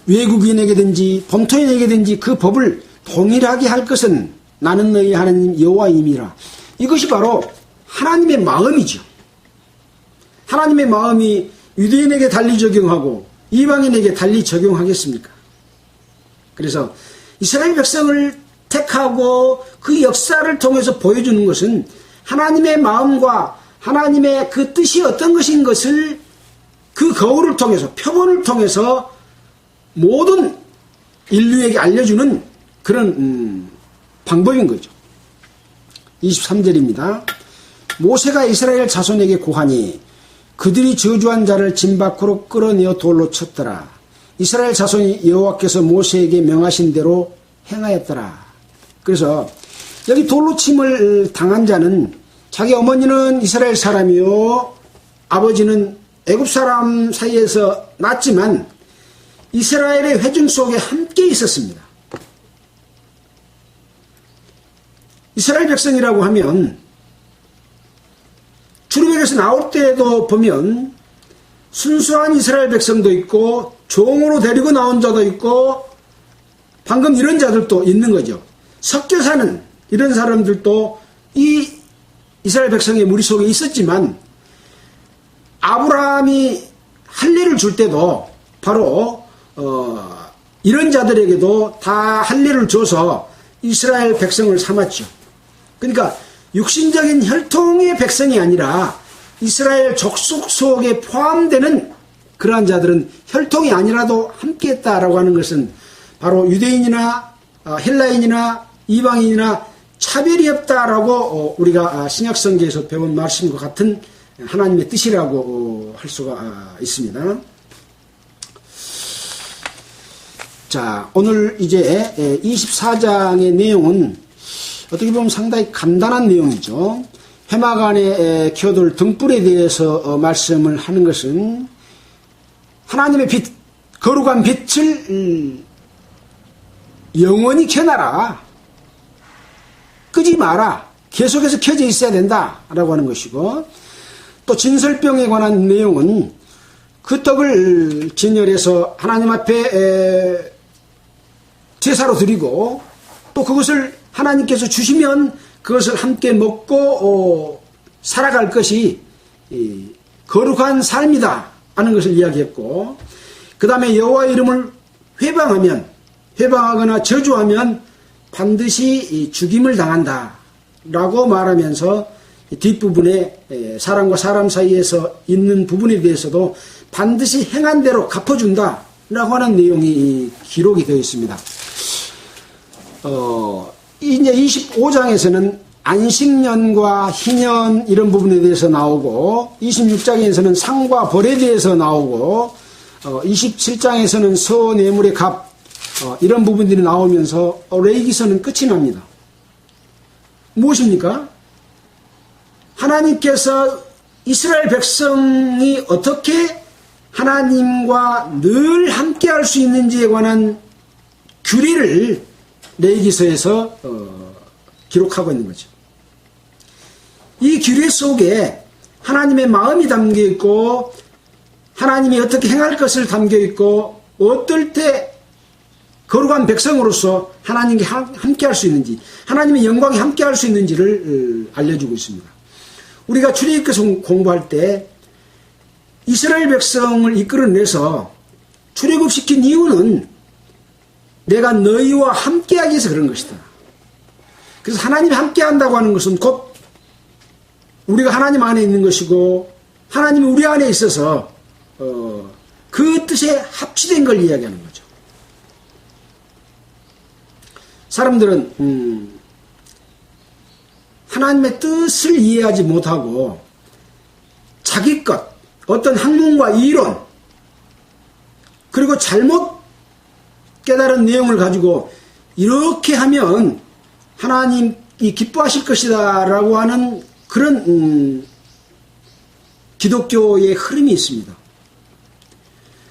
외국인에게든지 본토인에게든지 그 법을 동일하게 할 것은 나는 너희 하나님 여호와임이라. 이것이 바로 하나님의 마음이죠. 하나님의 마음이 유대인에게 달리 적용하고 이방인에게 달리 적용하겠습니까? 그래서 이스라엘 백성을 택하고 그 역사를 통해서 보여주는 것은 하나님의 마음과 하나님의 그 뜻이 어떤 것인 것을 그 거울을 통해서 표본을 통해서 모든 인류에게 알려주는 그런 방법인 거죠. 23절입니다. 모세가 이스라엘 자손에게 고하니 그들이 저주한 자를 진 밖으로 끌어내어 돌로 쳤더라. 이스라엘 자손이 여호와께서 모세에게 명하신 대로 행하였더라. 그래서 여기 돌로 침을 당한 자는 자기 어머니는 이스라엘 사람이요 아버지는 애굽 사람 사이에서 났지만 이스라엘의 회중 속에 함께 있었습니다. 이스라엘 백성이라고 하면 출애굽에서 나올 때도 보면 순수한 이스라엘 백성도 있고 종으로 데리고 나온 자도 있고 방금 이런 자들도 있는 거죠. 섞여 사는 이런 사람들도 이 이스라엘 백성의 무리 속에 있었지만 아브라함이 할례를 줄 때도 바로 이런 자들에게도 다 할례를 줘서 이스라엘 백성을 삼았죠. 그러니까 육신적인 혈통의 백성이 아니라 이스라엘 족속 속에 포함되는 그러한 자들은 혈통이 아니라도 함께했다라고 하는 것은 바로 유대인이나 헬라인이나 이방인이나 차별이 없다라고 우리가 신약성경에서 배운 말씀과 같은 하나님의 뜻이라고 할 수가 있습니다. 자, 오늘 이제 24장의 내용은 어떻게 보면 상당히 간단한 내용이죠. 회막 안에 켜둘 등불에 대해서 말씀을 하는 것은 하나님의 빛, 거룩한 빛을 영원히 켜놔라. 끄지 마라. 계속해서 켜져 있어야 된다라고 하는 것이고, 또 진설병에 관한 내용은 그 떡을 진열해서 하나님 앞에 제사로 드리고 또 그것을 하나님께서 주시면 그것을 함께 먹고 살아갈 것이 거룩한 삶이다 하는 것을 이야기했고, 그 다음에 여호와의 이름을 회방하거나 저주하면 반드시 죽임을 당한다 라고 말하면서 뒷부분에 사람과 사람 사이에서 있는 부분에 대해서도 반드시 행한 대로 갚아준다 라고 하는 내용이 기록이 되어 있습니다. 이제 25장에서는 안식년과 희년 이런 부분에 대해서 나오고, 26장에서는 상과 벌에 대해서 나오고, 27장에서는 서뇌물의 값 이런 부분들이 나오면서 레위기서는 끝이 납니다. 무엇입니까? 하나님께서 이스라엘 백성이 어떻게 하나님과 늘 함께할 수 있는지에 관한 규례를 레위기서에서 기록하고 있는 거죠. 이 규례 속에 하나님의 마음이 담겨 있고 하나님이 어떻게 행할 것을 담겨 있고 어떨 때 거룩한 백성으로서 하나님께 함께할 수 있는지, 하나님의 영광이 함께할 수 있는지를 알려주고 있습니다. 우리가 출애굽기서 공부할 때 이스라엘 백성을 이끌어내서 출애굽시킨 이유는 내가 너희와 함께하기 위해서 그런 것이다. 그래서 하나님이 함께한다고 하는 것은 곧 우리가 하나님 안에 있는 것이고 하나님이 우리 안에 있어서 그 뜻에 합치된 걸 이야기하는 거죠. 사람들은 하나님의 뜻을 이해하지 못하고 자기 것, 어떤 학문과 이론, 그리고 잘못 깨달은 내용을 가지고 이렇게 하면 하나님이 기뻐하실 것이다 라고 하는 그런 기독교의 흐름이 있습니다.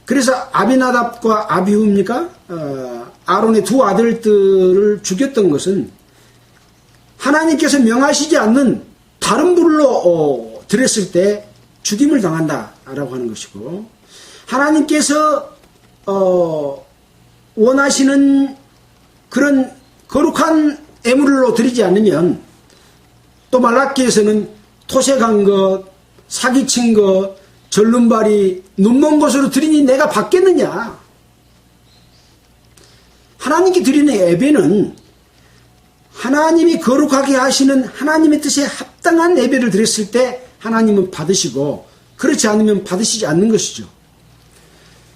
그래서 아비나답과 아비후입니까? 아론의 두 아들들을 죽였던 것은 하나님께서 명하시지 않는 다른 불로 드렸을 때 죽임을 당한다라고 하는 것이고, 하나님께서 원하시는 그런 거룩한 애물로 드리지 않으면, 또 말라기에서는 토색한 것, 사기친 것, 절름발이 눈먼 것으로 드리니 내가 받겠느냐. 하나님께 드리는 예배는 하나님이 거룩하게 하시는 하나님의 뜻에 합당한 예배를 드렸을 때 하나님은 받으시고, 그렇지 않으면 받으시지 않는 것이죠.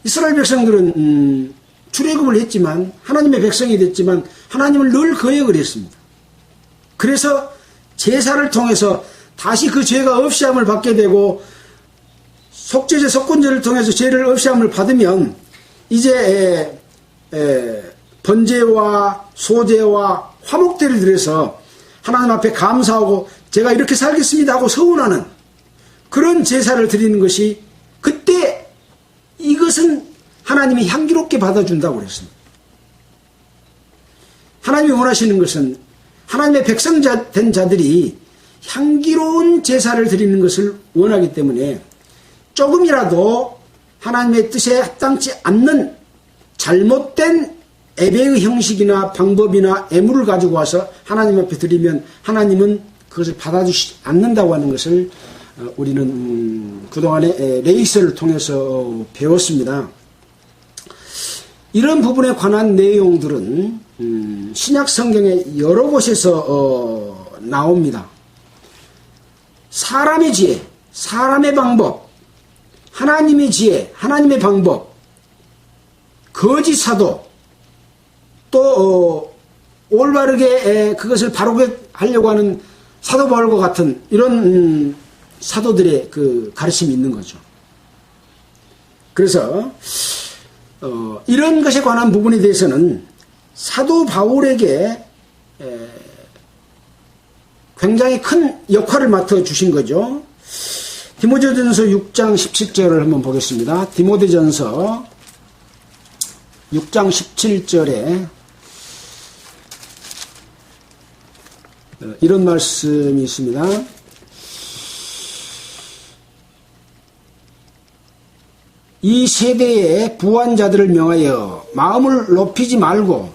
이스라엘 백성들은 출애굽을 했지만, 하나님의 백성이 됐지만 하나님을 늘 거역을 했습니다. 그래서 제사를 통해서 다시 그 죄가 없이함을 받게 되고, 속죄제 속건제를 통해서 죄를 없이함을 받으면 이제 번제와 소제와 화목제를 드려서 하나님 앞에 감사하고 제가 이렇게 살겠습니다 하고 서운하는 그런 제사를 드리는 것이, 그때 이것은 하나님이 향기롭게 받아준다고 그랬습니다. 하나님이 원하시는 것은 하나님의 백성 된 자들이 향기로운 제사를 드리는 것을 원하기 때문에 조금이라도 하나님의 뜻에 합당치 않는 잘못된 예배의 형식이나 방법이나 애물을 가지고 와서 하나님 앞에 드리면 하나님은 그것을 받아주시지 않는다고 하는 것을 우리는 그동안에 레위기서를 통해서 배웠습니다. 이런 부분에 관한 내용들은 신약 성경의 여러 곳에서 나옵니다. 사람의 지혜, 사람의 방법, 하나님의 지혜, 하나님의 방법, 거짓 사도, 또 올바르게 그것을 바르게 하려고 하는 사도 바울과 같은 이런 사도들의 그 가르침이 있는 거죠. 그래서 이런 것에 관한 부분에 대해서는 사도 바울에게 굉장히 큰 역할을 맡아주신 거죠. 디모데전서 6장 17절을 한번 보겠습니다. 디모데전서 6장 17절에 이런 말씀이 있습니다. 이 세대의 부한 자들을 명하여 마음을 높이지 말고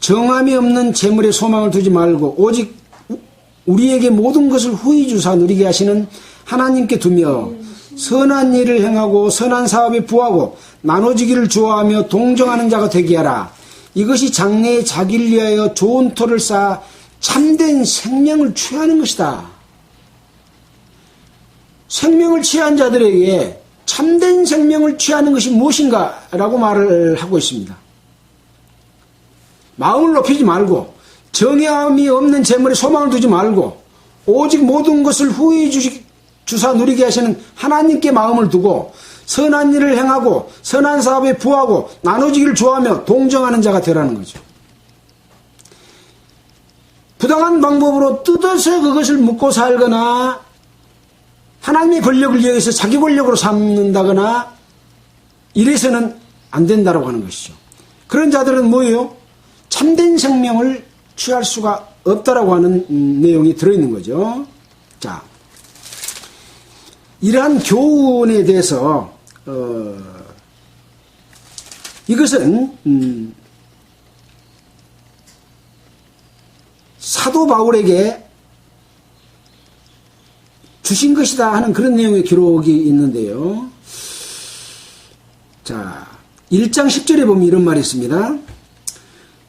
정함이 없는 재물에 소망을 두지 말고 오직 우리에게 모든 것을 후히 주사 누리게 하시는 하나님께 두며 선한 일을 행하고 선한 사업에 부하고 나눠지기를 좋아하며 동정하는 자가 되게 하라. 이것이 장래에 자기를 위하여 좋은 토를 쌓아 참된 생명을 취하는 것이다. 생명을 취한 자들에게 참된 생명을 취하는 것이 무엇인가 라고 말을 하고 있습니다. 마음을 높이지 말고 정함이 없는 재물에 소망을 두지 말고 오직 모든 것을 후히 주사 누리게 하시는 하나님께 마음을 두고 선한 일을 행하고 선한 사업에 부하고 나눠지기를 좋아하며 동정하는 자가 되라는 거죠. 부당한 방법으로 뜯어서 그것을 묻고 살거나 하나님의 권력을 이용해서 자기 권력으로 삼는다거나 이래서는 안 된다라고 하는 것이죠. 그런 자들은 뭐예요? 참된 생명을 취할 수가 없다라고 하는 내용이 들어있는 거죠. 자, 이러한 교훈에 대해서 이것은 사도 바울에게 주신 것이다 하는 그런 내용의 기록이 있는데요. 자, 1장 10절에 보면 이런 말이 있습니다.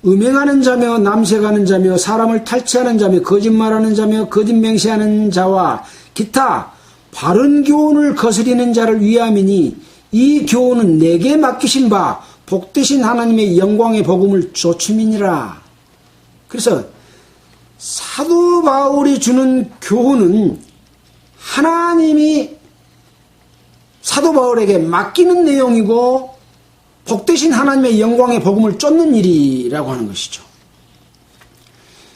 음행하는 자며 남색하는 자며 사람을 탈취하는 자며 거짓말하는 자며 거짓 맹세하는 자와 기타 바른 교훈을 거스리는 자를 위함이니 이 교훈은 내게 맡기신 바 복되신 하나님의 영광의 복음을 조춤이니라. 그래서 사도 바울이 주는 교훈은 하나님이 사도 바울에게 맡기는 내용이고 복되신 하나님의 영광의 복음을 쫓는 일이라고 하는 것이죠.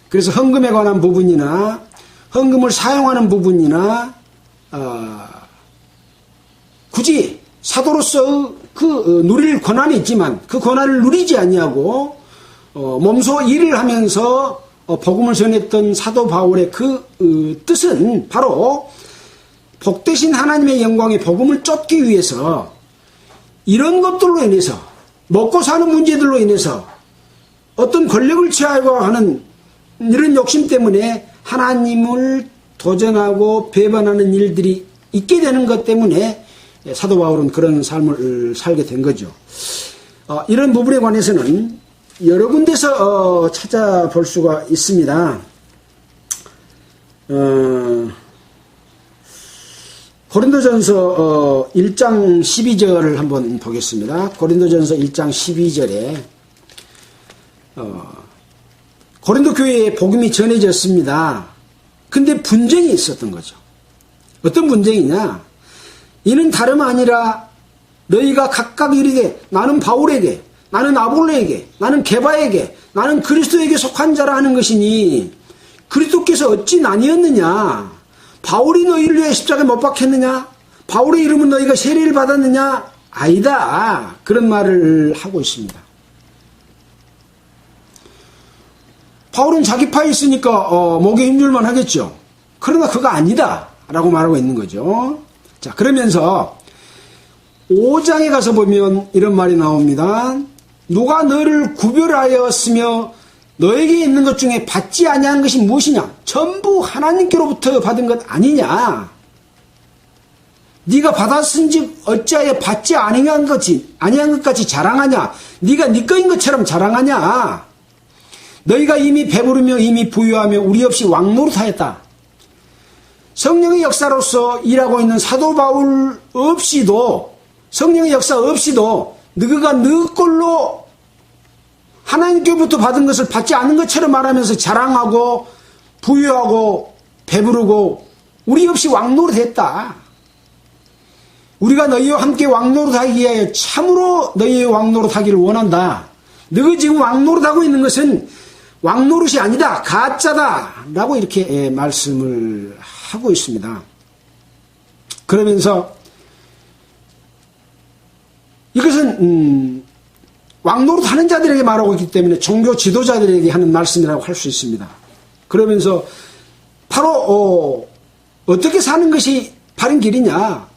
그래서 헌금에 관한 부분이나 헌금을 사용하는 부분이나 굳이 사도로서 그 누릴 권한이 있지만 그 권한을 누리지 아니하고 몸소 일을 하면서 복음을 전했던 사도 바울의 그 뜻은 바로 복되신 하나님의 영광의 복음을 쫓기 위해서 이런 것들로 인해서 먹고 사는 문제들로 인해서 어떤 권력을 취하려고 하는 이런 욕심 때문에 하나님을 도전하고 배반하는 일들이 있게 되는 것 때문에 사도 바울은 그런 삶을 살게 된 거죠. 이런 부분에 관해서는 여러 군데서 찾아볼 수가 있습니다. 고린도전서 1장 12절을 한번 보겠습니다. 고린도전서 1장 12절에 고린도 교회에 복음이 전해졌습니다. 근데 분쟁이 있었던 거죠. 어떤 분쟁이냐? 이는 다름 아니라 너희가 각각 이르되 나는 바울에게, 나는 아볼로에게, 나는 게바에게, 나는 그리스도에게 속한 자라 하는 것이니 그리스도께서 어찌 나뉘었느냐? 바울이 너희를 위해 십자가에 못 박혔느냐? 바울의 이름은 너희가 세례를 받았느냐? 아니다. 그런 말을 하고 있습니다. 바울은 자기 파에 있으니까 목에 힘줄만 하겠죠. 그러나 그거 아니다 라고 말하고 있는 거죠. 자, 그러면서 5장에 가서 보면 이런 말이 나옵니다. 누가 너를 구별하였으며 너에게 있는 것 중에 받지 아니한 것이 무엇이냐? 전부 하나님께로부터 받은 것 아니냐? 네가 받았은즉 어찌하여 받지 아니한 것 같이 자랑하냐? 네가 네 거인 것처럼 자랑하냐? 너희가 이미 배부르며 이미 부유하며 우리 없이 왕노릇하였다. 성령의 역사로서 일하고 있는 사도 바울 없이도, 성령의 역사 없이도 너희가 너 걸로 하나님께로부터 받은 것을 받지 않은 것처럼 말하면서 자랑하고 부유하고 배부르고 우리 없이 왕노릇했다. 우리가 너희와 함께 왕노릇하기 위하여 참으로 너희의 왕노릇하기를 원한다. 너희 지금 왕노릇하고 있는 것은 왕노릇이 아니다. 가짜다. 라고 이렇게 말씀을 하고 있습니다. 그러면서 이것은 왕노릇 하는 자들에게 말하고 있기 때문에 종교 지도자들에게 하는 말씀이라고 할 수 있습니다. 그러면서 바로 어떻게 사는 것이 바른 길이냐?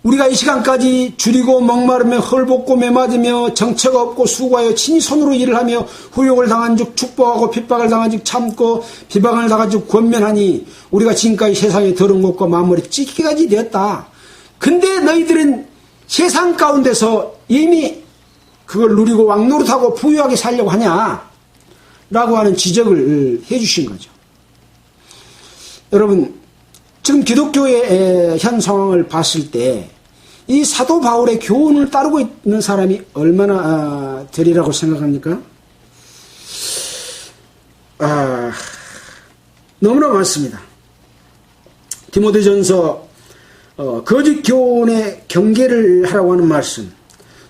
우리가 이 시간까지 줄이고 목마르며 헐벗고 매맞으며 정처가 없고 수고하여 친히 손으로 일을 하며 후욕을 당한 즉 축복하고 핍박을 당한 즉 참고 비방을 당한 즉 권면하니 우리가 지금까지 세상의 더러운 것과 마음머리 찢기까지 되었다. 근데 너희들은 세상 가운데서 이미 그걸 누리고 왕노릇하고 부유하게 살려고 하냐? 라고 하는 지적을 해주신 거죠. 여러분, 지금 기독교의 현 상황을 봤을 때 이 사도 바울의 교훈을 따르고 있는 사람이 얼마나 되리라고 생각합니까? 너무나 많습니다. 디모데전서 거짓 교훈의 경계를 하라고 하는 말씀,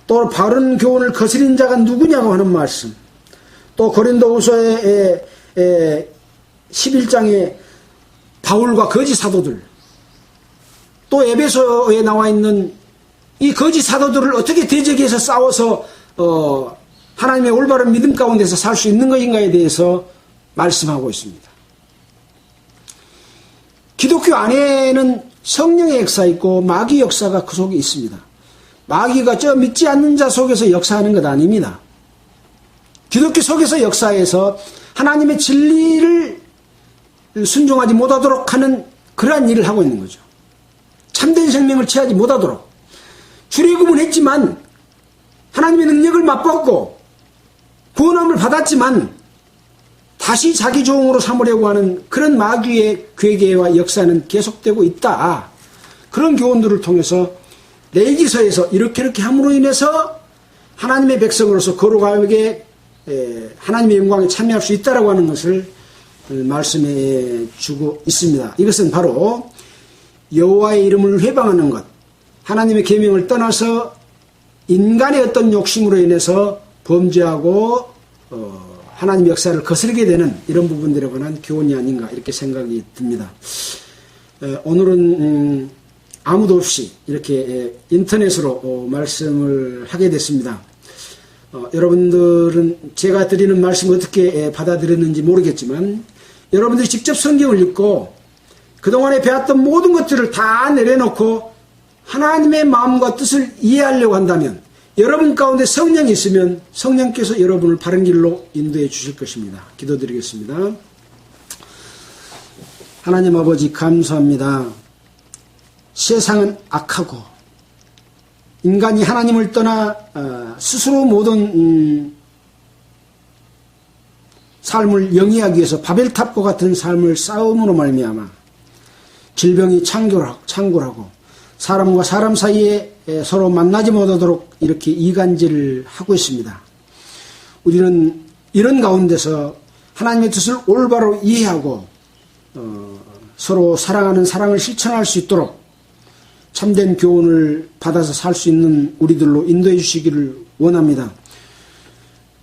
또 바른 교훈을 거스린 자가 누구냐고 하는 말씀, 또 고린도후서의 11장에 바울과 거짓 사도들, 또 에베소에 나와 있는 이 거짓 사도들을 어떻게 대적해서 싸워서 하나님의 올바른 믿음 가운데서 살 수 있는 것인가에 대해서 말씀하고 있습니다. 기독교 안에는 성령의 역사 있고 마귀 역사가 그 속에 있습니다. 마귀가 저 믿지 않는 자 속에서 역사하는 것 아닙니다. 기독교 속에서 역사해서 하나님의 진리를 순종하지 못하도록 하는 그러한 일을 하고 있는 거죠. 참된 생명을 취하지 못하도록. 출애굽은 했지만 하나님의 능력을 맛봤고 구원함을 받았지만 다시 자기 종으로 삼으려고 하는 그런 마귀의 괴계와 역사는 계속되고 있다. 그런 교훈들을 통해서 레위기서에서 이렇게 함으로 인해서 하나님의 백성으로서 거룩하게 하나님의 영광에 참여할 수 있다라고 하는 것을 말씀해 주고 있습니다. 이것은 바로 여호와의 이름을 회방하는 것, 하나님의 계명을 떠나서 인간의 어떤 욕심으로 인해서 범죄하고 하나님의 역사를 거스르게 되는 이런 부분들에 관한 교훈이 아닌가 이렇게 생각이 듭니다. 오늘은 아무도 없이 이렇게 인터넷으로 말씀을 하게 됐습니다. 여러분들은 제가 드리는 말씀을 어떻게 받아들였는지 모르겠지만 여러분들이 직접 성경을 읽고 그동안에 배웠던 모든 것들을 다 내려놓고 하나님의 마음과 뜻을 이해하려고 한다면 여러분 가운데 성령이 있으면 성령께서 여러분을 바른 길로 인도해 주실 것입니다. 기도드리겠습니다. 하나님 아버지 감사합니다. 세상은 악하고 인간이 하나님을 떠나 스스로 모든 삶을 영위하기 위해서 바벨탑과 같은 삶을 싸움으로 말미암아 질병이 창궐하고 사람과 사람 사이에 서로 만나지 못하도록 이렇게 이간질을 하고 있습니다. 우리는 이런 가운데서 하나님의 뜻을 올바로 이해하고 서로 사랑하는 사랑을 실천할 수 있도록 참된 교훈을 받아서 살 수 있는 우리들로 인도해 주시기를 원합니다.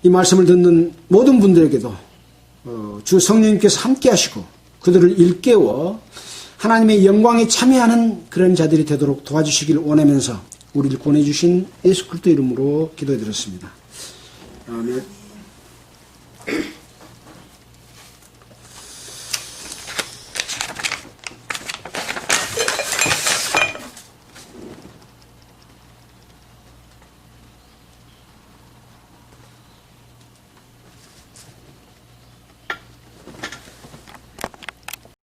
이 말씀을 듣는 모든 분들에게도 주 성령님께서 함께 하시고 그들을 일깨워 하나님의 영광에 참여하는 그런 자들이 되도록 도와주시기를 원하면서 우리를 보내주신 예수 그리스도 이름으로 기도드렸습니다. 아멘.